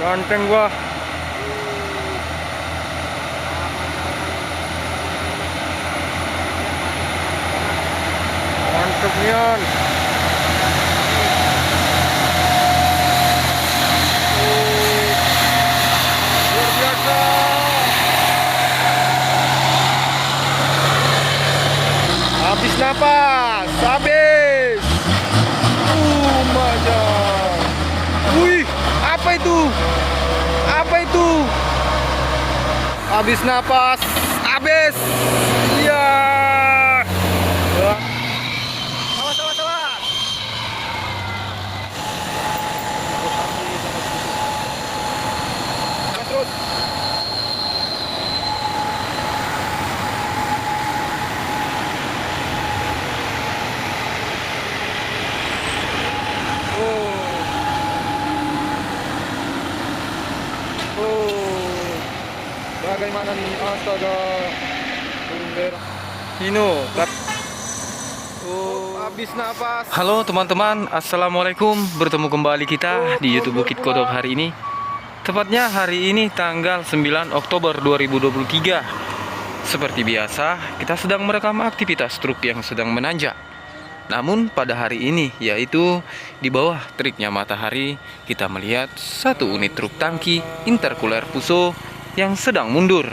Ganteng gua. Mantep nian. Luar biasa. Habis napas, habis. Majang. Wih, apa itu? Apa itu? Habis napas, habis. Iya. Awas, awas, awas. Terus. Bagaimana nih? Astaga. Hino. Habis napas. Halo teman-teman, assalamualaikum. Bertemu kembali kita di YouTube Bukit Kodok hari ini. Tepatnya hari ini tanggal 9 Oktober 2023. Seperti biasa, kita sedang merekam aktivitas truk yang sedang menanjak. Namun pada hari ini, yaitu di bawah teriknya matahari, kita melihat satu unit truk tangki intercooler Fuso yang sedang mundur.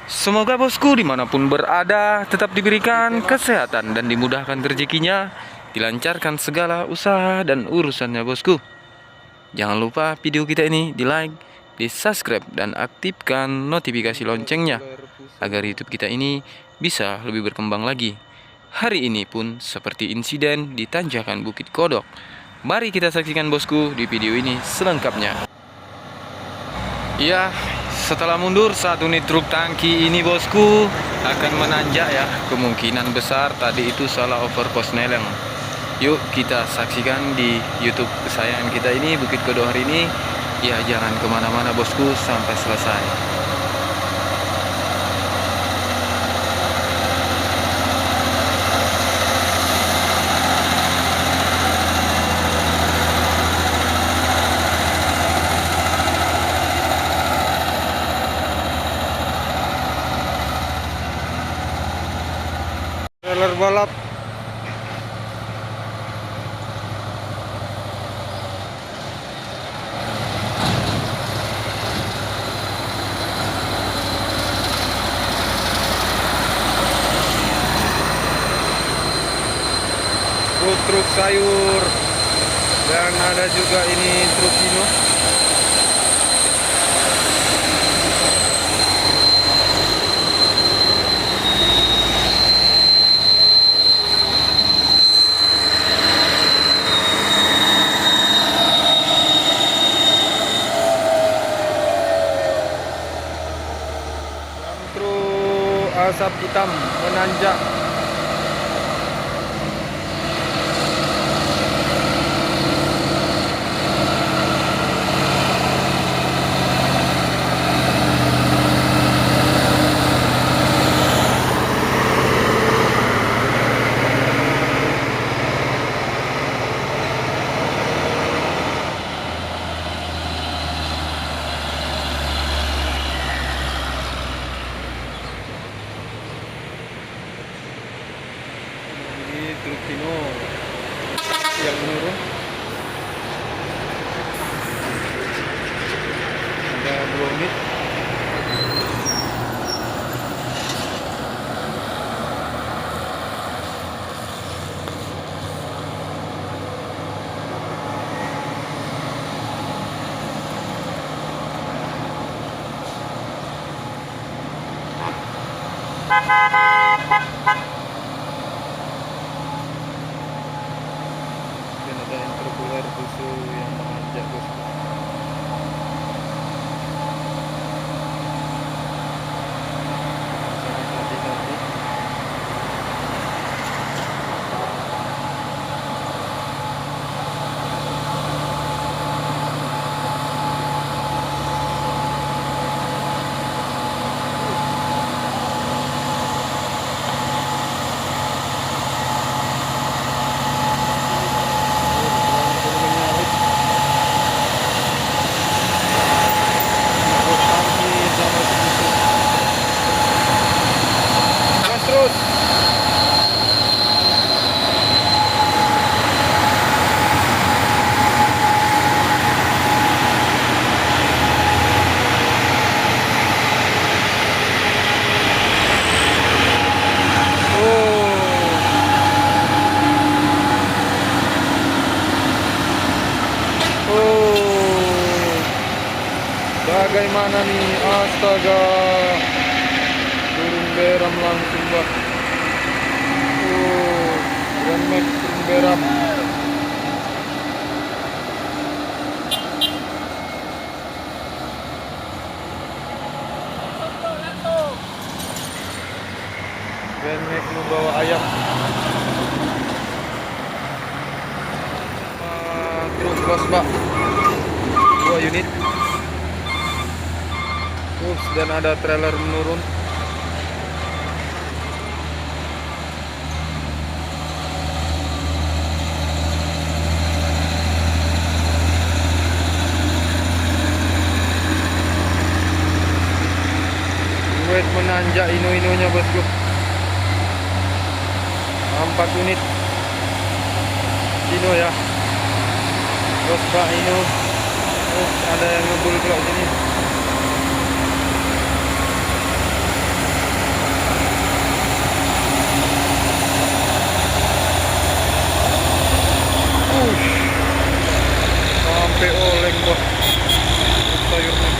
Semoga bosku dimanapun berada tetap diberikan kesehatan dan dimudahkan rezekinya, dilancarkan segala usaha dan urusannya bosku. Jangan lupa video kita ini di like, di subscribe, dan aktifkan notifikasi loncengnya agar YouTube kita ini bisa lebih berkembang lagi. Hari ini pun seperti insiden di tanjakan Bukit Kodok. Mari kita saksikan bosku di video ini selengkapnya. Ya, setelah mundur saat unit truk tangki ini bosku akan menanjak ya. Kemungkinan besar tadi itu salah overpost neleng. Yuk kita saksikan di YouTube kesayangan kita ini Bukit Kodok hari ini. Ya jangan kemana-mana bosku sampai selesai. Trailer balap. Truk sayur. Dan ada juga ini truk Hino. Asap hitam menanjak. Bagaimana nih, astaga, turun beram langsung bah. Grand Max turun beram. Grand Max membawa ayam. Truk bos pak, 2 unit. Dan ada trailer menurun. Wait menanjak inu-inunya bosku. 4 unit Dino ya. Bos pak Inu. Ada yang ngebul pula sini. Sampai oleng bos sayurnya.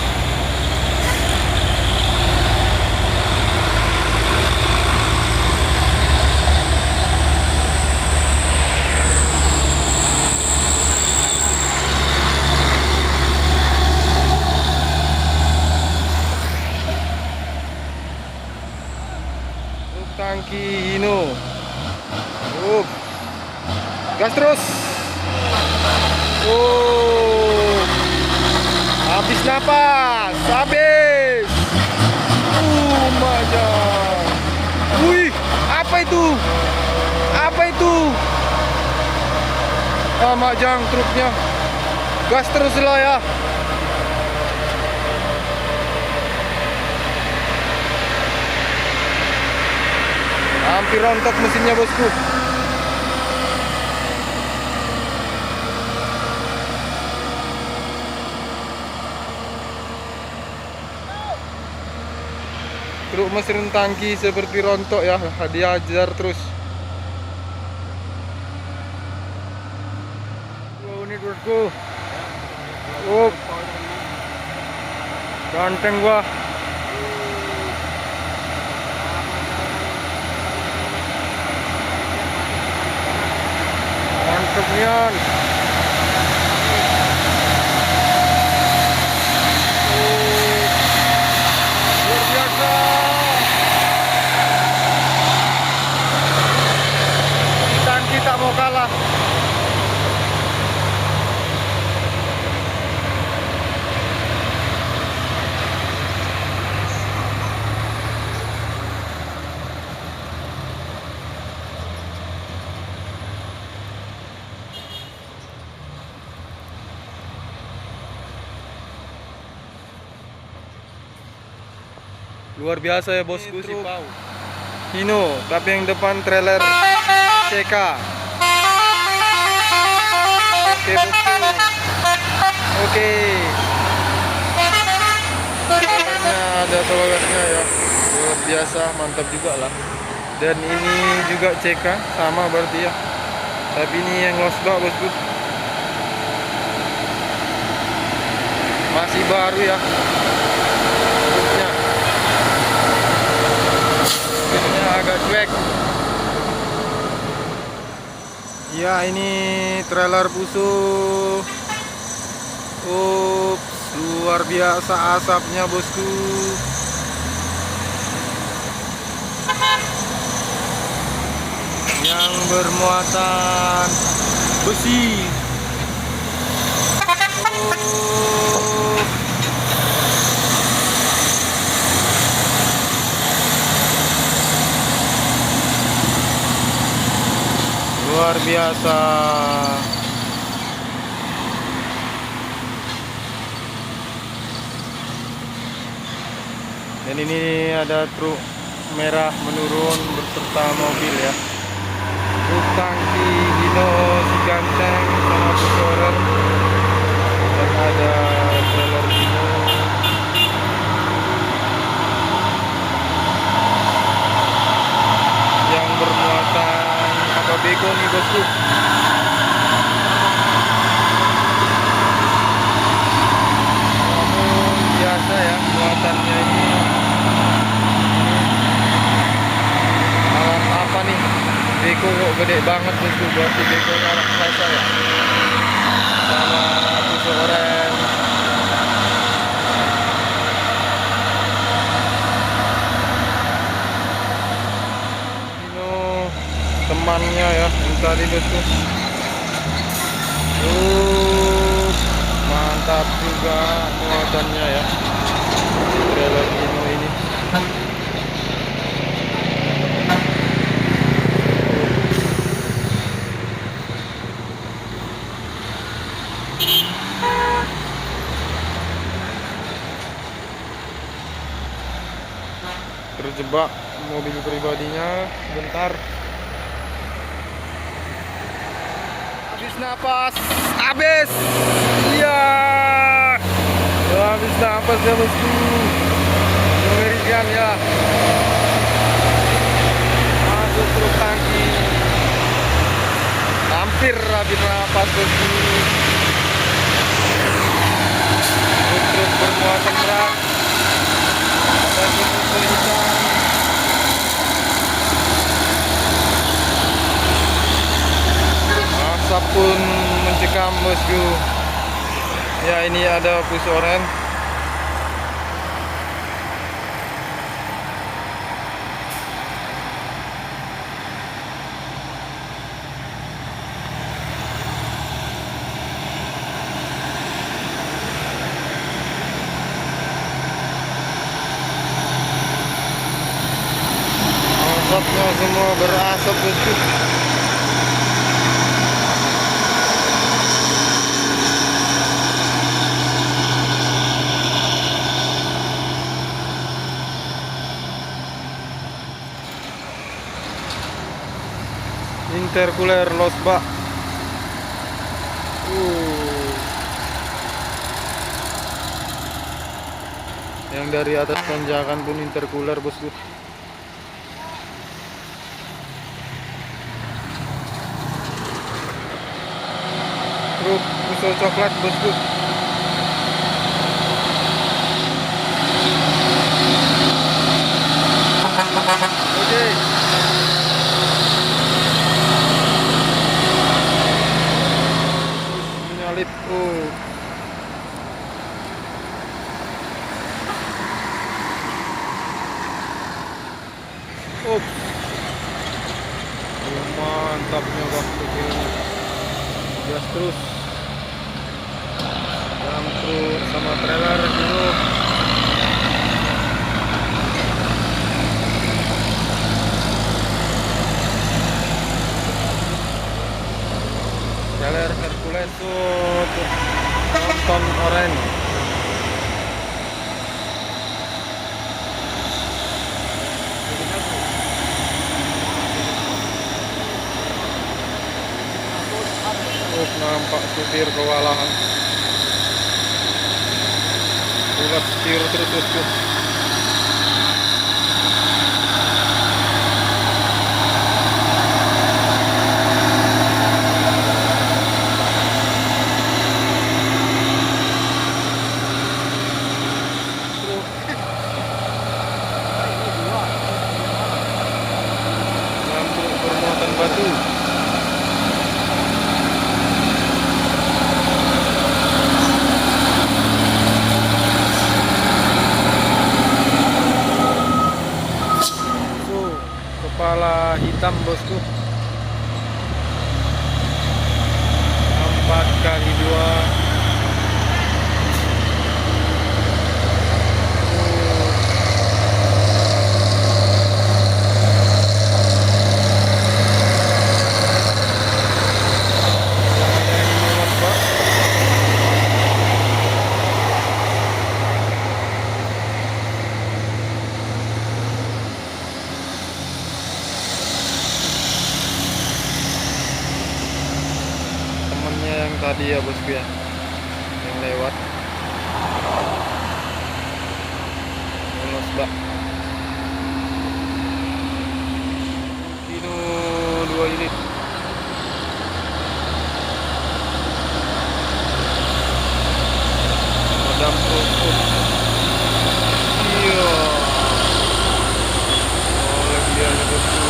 Truk tangki Hino. Gas terus. Habis napas, habis. Majang. Wih, apa itu? Apa itu? Majang truknya. Gas terus lah ya. Hampir rontok mesinnya bosku. Truk mesin tangki seperti rontok ya, diajar terus. 2 unit bosku. Ganteng gua. Mantap nian. Luar biasa. Tangki tak mau kalah. Luar biasa ya bosku si Pau Hino, tapi yang depan trailer CK. Oke bosku. Oke. Ada toleransinya ya. Luar biasa, mantap juga lah. Dan ini juga CK sama berarti ya. Tapi ini yang losbak bosku. Masih baru ya. Agak cuek. Ya, ini trailer busuk. Luar biasa asapnya bosku. Yang bermuatan besi. Luar biasa. Dan ini ada truk merah menurun berserta mobil ya. Truk tangki Hino si ganteng sama Explorer. Dan ada trailer Hino. Yang bermuatan bego nih bosku. Namun ya gede banget bosku buat di begonya anak Selasa ya. Sama tusuk oren. Ini temannya ya yang tadi bosku. Mantap juga muatannya ya. Trailer Hino ini. Terjebak mobil pribadinya bentar. Habis napas, habis. Iya. Habis napas ya bosku. Mengerikan ya. Masuk truk tangki. Hampir habis napas bosku. Truk bermuatan berat. Dan kesulitan. Asap pun mencekam bosku. Ya ini ada pus oren. Asapnya semua berasap bosku. Intercooler losbak. Yang dari atas tanjakan pun intercooler bosku. Truk usul coklat bosku. Oke. Menyalip. Mantapnya waktu ini. Gas terus. Dalam truk sama trailer dulu. Trailer Hercules nonton oren. Nampak supir kewalahan. Ulat setir terus bosku. Lampu bermuatan batu. Kepala hitam bosku. 4x2. Yang tadi ya bosku ya, yang lewat losbak Hino 2 unit. Madam Pro. Iya. Oleh dia bosku.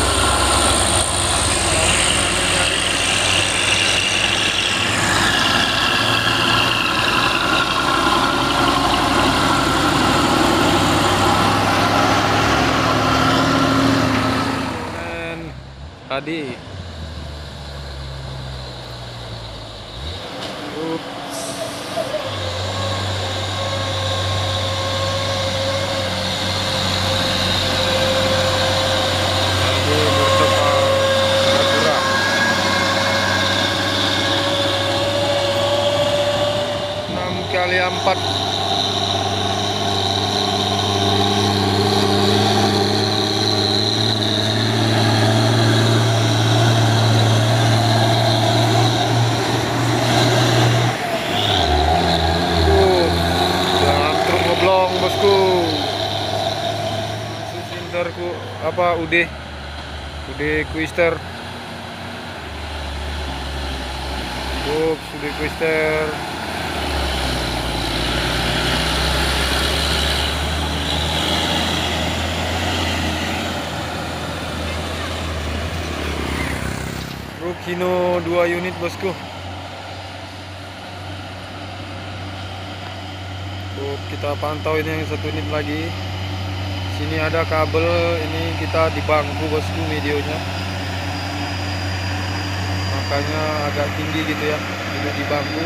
HD. Ups. HD bertepal bergerak. 6x4. Ngeblong bosku. Sinterku apa UD Twister. UD Twister. Kino 2 unit bosku. Kita pantau ini yang 1 unit lagi. Sini ada kabel, ini kita di bangku bosku videonya. Makanya agak tinggi gitu ya, duduk di bangku.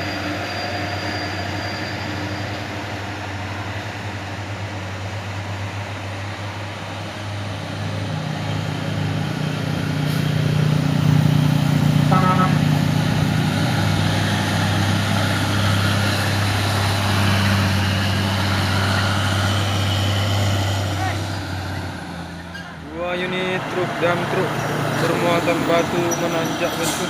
Unit truk dan truk bermuatan batu menanjak bosku.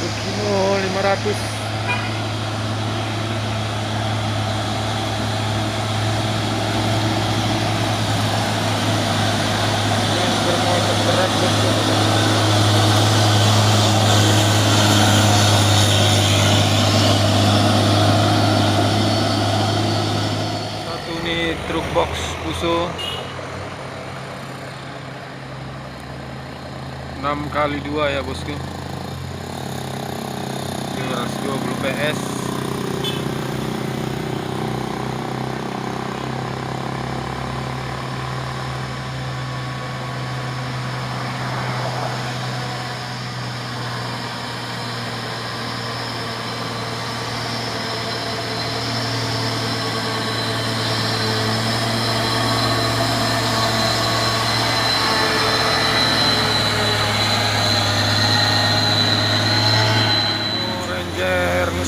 Kino 500. Yang bermuatan berat bosku. Satu unit truk box Fuso 6x2 ya bosku. 220 PS.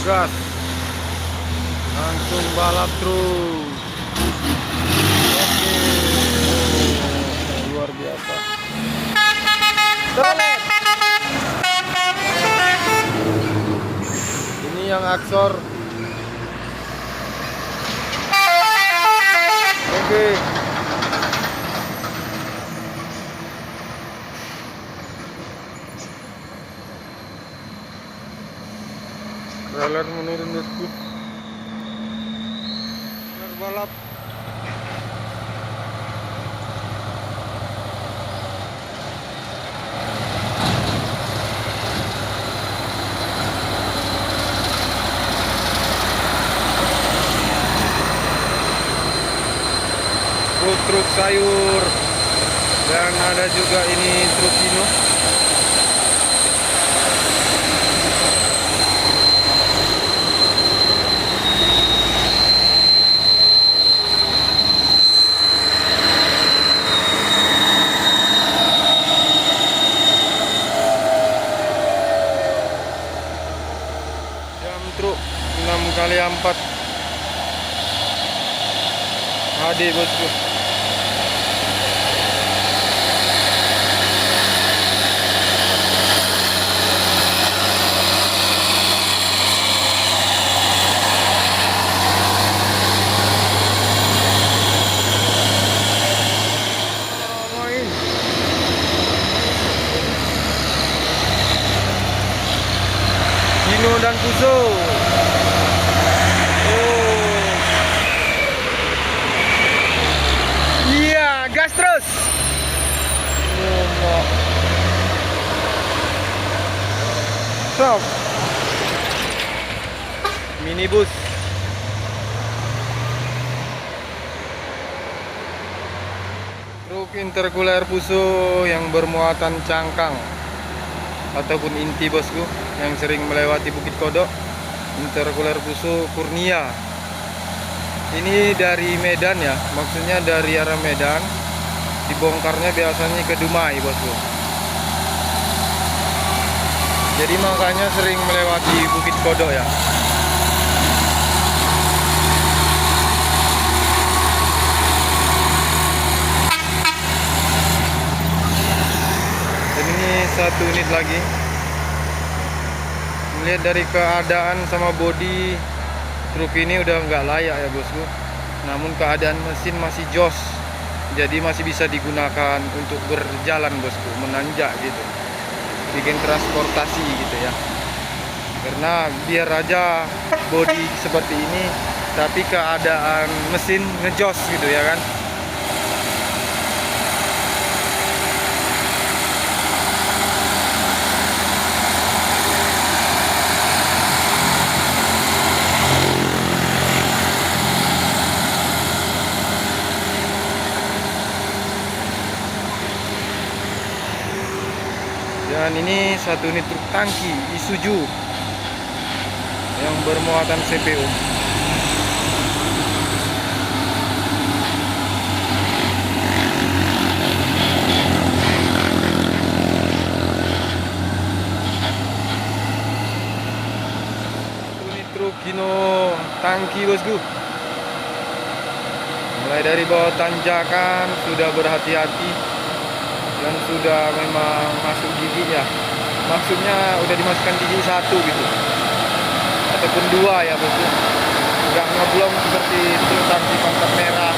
Gas langsung balap terus. Oke, luar biasa. Ini yang aksor. Oke. Trailer menurun bosku. Trailer balap. Truk sayur. Dan ada juga ini truk Kino. Truk 6x4 HD bosku. dan Fuso. Oh. Iya, gas terus. Oh. Stop. Minibus. Truk intercooler Fuso yang bermuatan cangkang ataupun inti, bosku, yang sering melewati Bukit Kodok. Intercooler Fuso Kurnia. Ini dari Medan ya, maksudnya dari arah Medan. Dibongkarnya biasanya ke Dumai, bosku. Jadi makanya sering melewati Bukit Kodok ya. Dan ini satu unit lagi. Melihat dari keadaan sama bodi truk ini udah nggak layak ya, bosku. Namun keadaan mesin masih jos, jadi masih bisa digunakan untuk berjalan, bosku, menanjak gitu, bikin transportasi gitu ya. Karena biar aja bodi seperti ini, tapi keadaan mesin ngejos gitu ya kan. Dan ini satu unit truk tangki Isuzu yang bermuatan CPO. Unit truk Hino tangki, bosku. Mulai dari bawah tanjakan sudah berhati-hati dan sudah memang masuk giginya, maksudnya udah dimasukkan gigi satu gitu ataupun dua ya, bosku. Nggak ngeblong seperti itu tangki pangkat merah.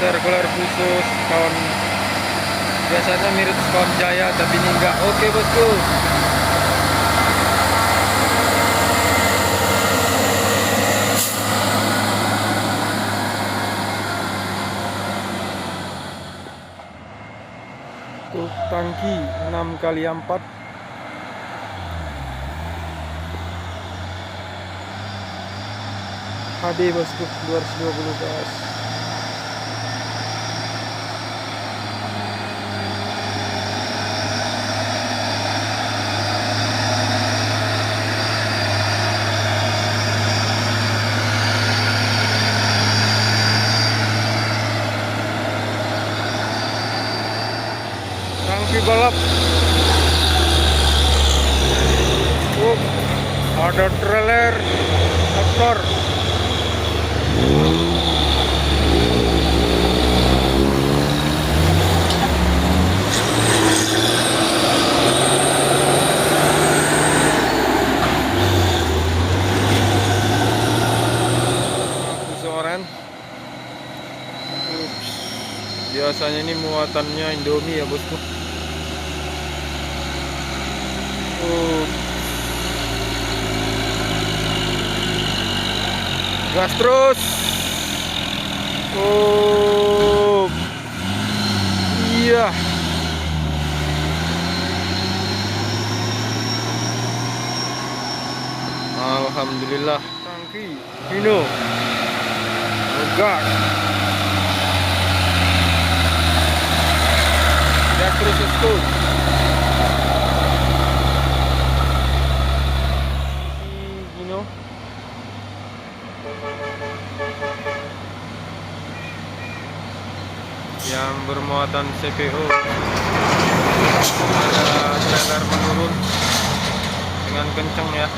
Intercooler khusus kawan, biasanya mirip Kawan Jaya tapi ini enggak. Oke, bosku. Truk tangki 6x4 HD, bosku, 220 gas. Tangki balap. Ada trailer traktor. Biasanya ini muatannya Indomie ya, bosku. Gas terus. Iya. Alhamdulillah. Tangki Hino gas. Gas terus, bosku. Hino. Yang bermuatan CPO. Ada trailer menurun dengan kencang ya.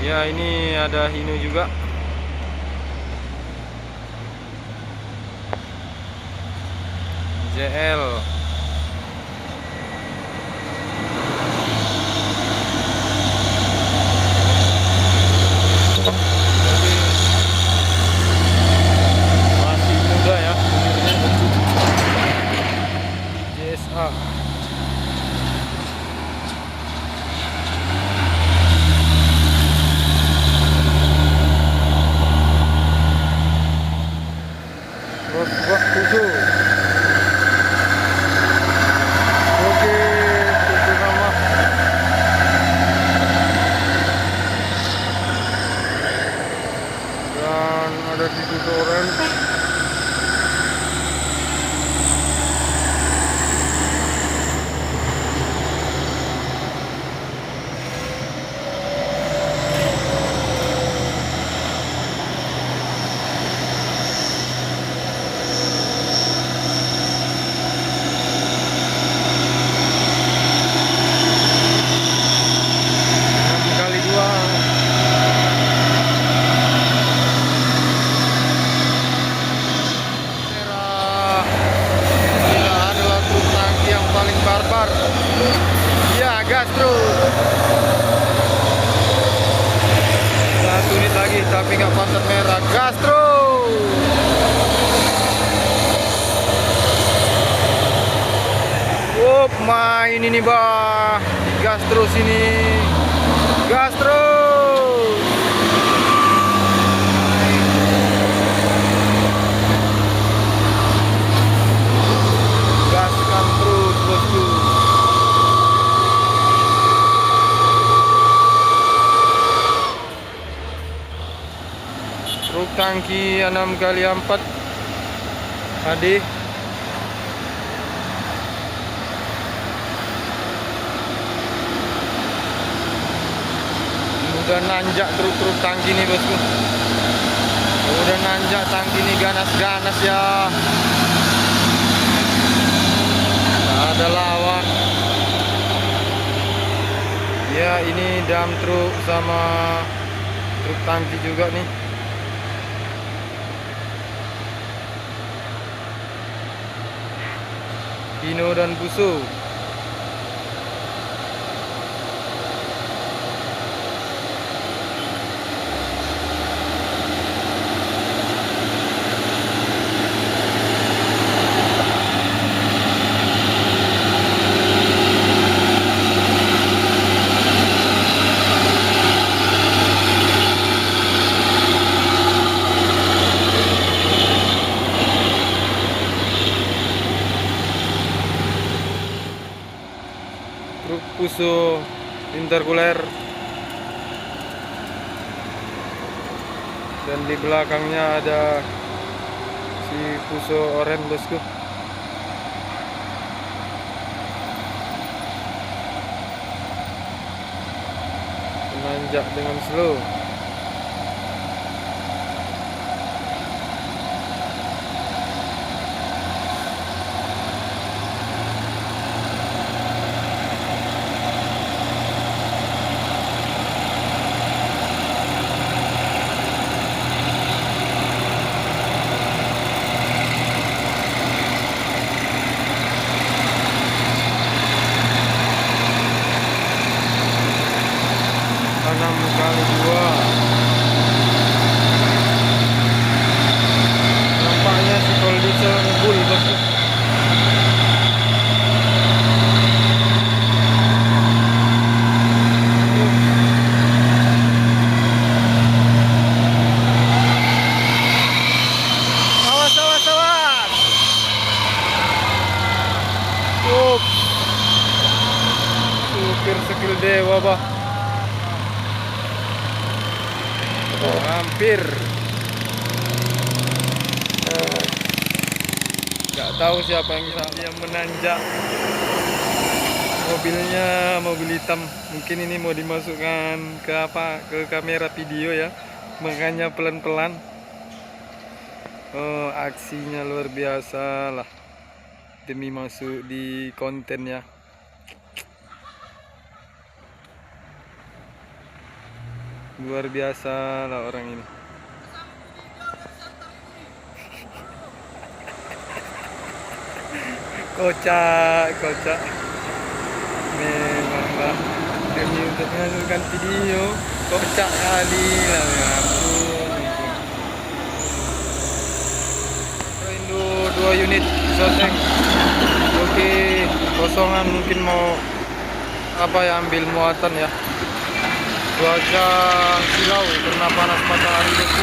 Ya, ini ada Hino juga. JL. Masih muda ya umurnya. JSA. Bak susu. Oke, susu nama. Dan ada di susu orange. Barbar, ya gas terus. 1 unit lagi tapi nggak pantat merah, gas terus. Main ini bah, gas terus ini, gas terus. Gaskan terus bosku. Truk tangki 6x4 HD. Udah nanjak truk tangki nih bosku. Udah nanjak tangki nih, ganas-ganas ya. Nggak ada lawan. Ya, ini dam truk sama truk tangki juga nih. Hino dan Fuso. Truk Fuso intercooler, dan di belakangnya ada si Fuso orange bosku. Menanjak dengan slow. Kali 2. Nampaknya si kol diesel ngebul bosku. Awas, awas, awas. Supir skill dewa bah. Hampir. Nggak tahu siapa yang menanjak. Mobilnya mobil hitam. Mungkin ini mau dimasukkan ke kamera video ya. Makanya pelan-pelan. Oh, aksinya luar biasa lah. Demi masuk di konten ya. Luar biasa lah orang ini. Kocak, kocak. Memanglah demi untuk menghasilkan video, kocak kali lah, ya ampun. Indo 2 unit soteng. Oke, kosongan mungkin mau apa ya, ambil muatan ya. Cuaca silau karena panas matahari.